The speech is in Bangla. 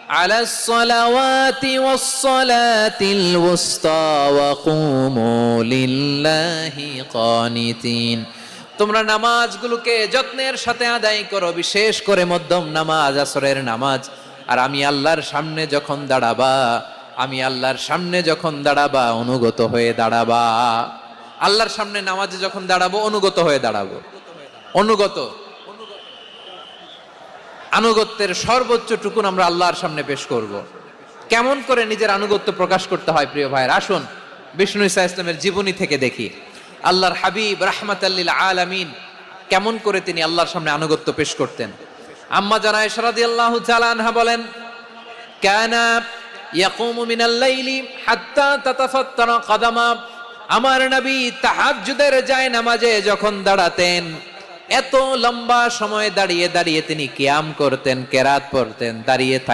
আলাস সালাওয়াতি ওয়াস সালাতিল ওয়ুসতা ওয়া কুমু লিল্লাহি কানিতিন। তোমরা নামাজগুলোকে যত্নের সাথে আদায় করো, বিশেষ করে মধ্যম নামাজ, আসরের নামাজ। আর আমি আল্লাহর সামনে যখন দাঁড়াবা, আমি আল্লাহর সামনে যখন দাঁড়াবা অনুগত হয়ে দাঁড়াবা। আল্লাহর সামনে নামাজে যখন দাঁড়াবো অনুগত হয়ে দাঁড়াবো। আনুগত্যের সর্বোচ্চ টুকুন আমরা আল্লাহর সামনে পেশ করব। কেমন করে নিজের আনুগত্য প্রকাশ করতে হয় প্রিয় ভাইয়ের, আসুন বিষ্ণু ঈসা ইসলামের জীবনী থেকে দেখি। আল্লাহর হাবিব রাহমাতাল লিল আলামিন কেমন করে তিনি আল্লাহর সামনে আনুগত্য পেশ করতেন। আম্মা জানা আয়েশা রাদিয়াল্লাহু তাআলা আনহা বলেন, কানা ইয়াকুমু মিনাল লাইলি হাত্তা তাতাফাত্তারা কদামা। আমার নবী তাহাজ্জুদের যায় নামাজে যখন দাঁড়াতেন, এত লম্বা সময় দাঁড়িয়ে দাঁড়িয়ে তিনি কিয়াম করতেন, কেরাত পড়তেন, দাঁড়িয়ে থাকতেন।